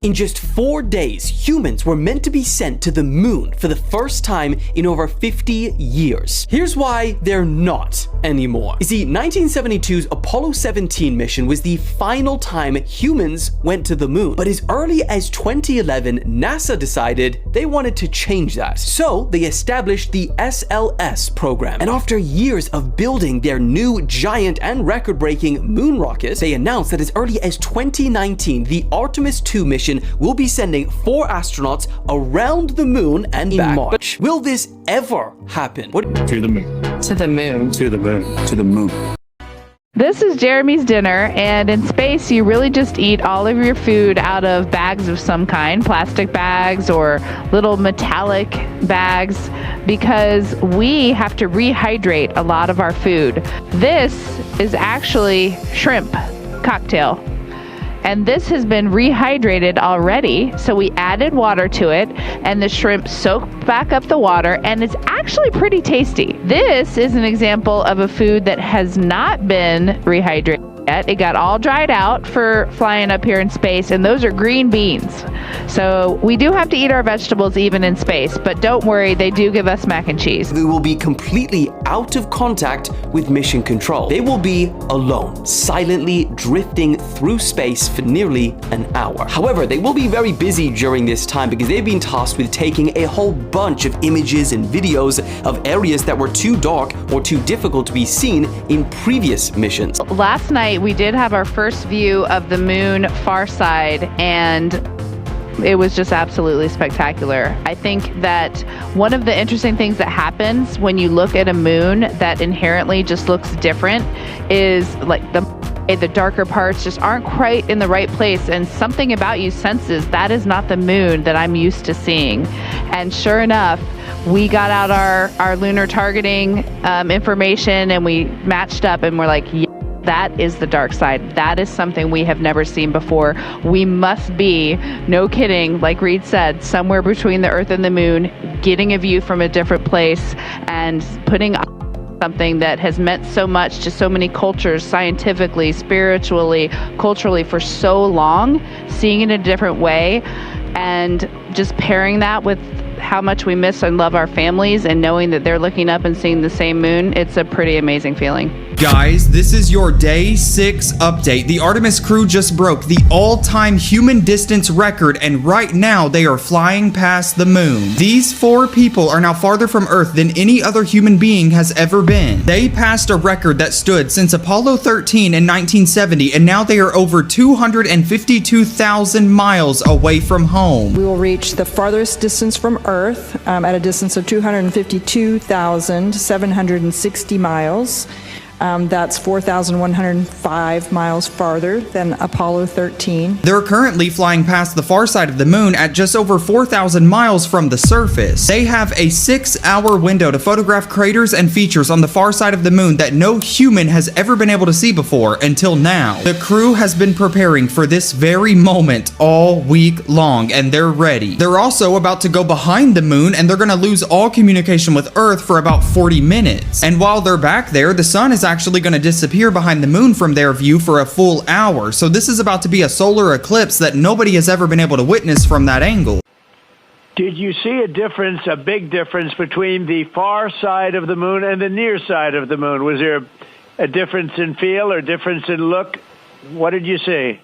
In just 4 days, humans were meant to be sent to the moon for the first time in over 50 years. Here's why they're not anymore. You see, 1972's Apollo 17 mission was the final time humans went to the moon. But as early as 2011, NASA decided they wanted to change that. So they established the SLS program. And after years of building their new giant and record-breaking moon rocket, they announced that as early as 2019, the Artemis II mission will be sending 4 astronauts around the moon and back. March. Will this ever happen? To the moon. To the moon. To the moon. To the moon. This is Jeremy's dinner, and in space you really just eat all of your food out of bags of some kind, plastic bags or little metallic bags, because we have to rehydrate a lot of our food. This is actually shrimp cocktail. And this has been rehydrated already, so we added water to it, and the shrimp soaked back up the water, and it's actually pretty tasty. This is an example of a food that has not been rehydrated yet. It got all dried out for flying up here in space, and those are green beans. So we do have to eat our vegetables even in space, but don't worry, they do give us mac and cheese. They will be completely out of contact with mission control. They will be alone, silently drifting through space for nearly an hour. However, they will be very busy during this time because they've been tasked with taking a whole bunch of images and videos of areas that were too dark or too difficult to be seen in previous missions. Last night we did have our first view of the moon far side, and it was just absolutely spectacular. I think that one of the interesting things that happens when you look at a moon that inherently just looks different is like the darker parts just aren't quite in the right place, and something about you senses that is not the moon that I'm used to seeing. And sure enough, we got out our lunar targeting information, and we matched up, and we're like, yeah, that is the dark side. That is something we have never seen before. We must be, no kidding, like Reid said, somewhere between the Earth and the moon, getting a view from a different place and putting up something that has meant so much to so many cultures, scientifically, spiritually, culturally, for so long, seeing it in a different way, and just pairing that with how much we miss and love our families and knowing that they're looking up and seeing the same moon. It's a pretty amazing feeling. Guys, this is your day 6 update. The Artemis crew just broke the all-time human distance record, and right now they are flying past the moon. These 4 people are now farther from Earth than any other human being has ever been. They passed a record that stood since Apollo 13 in 1970, and now they are over 252,000 miles away from home. We will reach the farthest distance from Earth at a distance of 252,760 miles. That's 4,105 miles farther than Apollo 13. They're currently flying past the far side of the moon at just over 4,000 miles from the surface. They have a 6-hour window to photograph craters and features on the far side of the moon that no human has ever been able to see before until now. The crew has been preparing for this very moment all week long, and they're ready. They're also about to go behind the moon, and they're going to lose all communication with Earth for about 40 minutes. And while they're back there, the sun is actually going to disappear behind the moon from their view for a full hour. So this is about to be a solar eclipse that nobody has ever been able to witness from that angle. Did you see a difference, a big difference between the far side of the moon and the near side of the moon? Was there a difference in feel or difference in look? What did you see?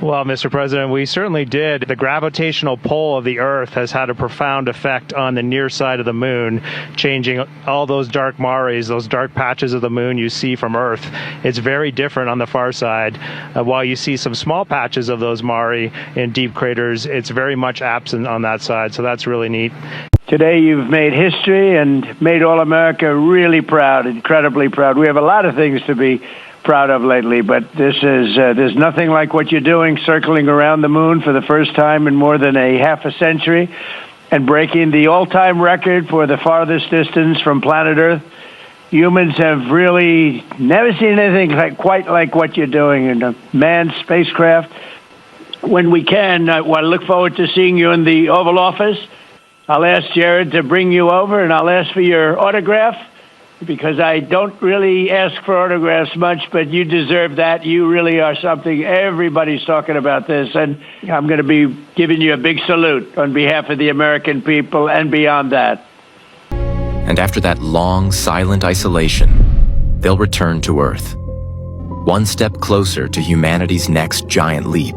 Well, Mr. President, we certainly did. The gravitational pull of the Earth has had a profound effect on the near side of the moon, changing all those dark mares, those dark patches of the moon you see from Earth. It's very different on the far side. While you see some small patches of those mare in deep craters, it's very much absent on that side, so that's really neat. Today you've made history and made all America really proud, incredibly proud. We have a lot of things to be proud of lately, but this is there's nothing like what you're doing, circling around the moon for the first time in more than a half a century and breaking the all-time record for the farthest distance from planet Earth. Humans have really never seen anything quite like what you're doing in a manned spacecraft. When we can, I look forward to seeing you in the Oval Office. I'll ask Jared to bring you over, and I'll ask for your autograph. because I don't really ask for autographs much, but you deserve that. You really are something. Everybody's talking about this, and I'm going to be giving you a big salute on behalf of the American people and beyond that. And after that long, silent isolation, they'll return to Earth, one step closer to humanity's next giant leap.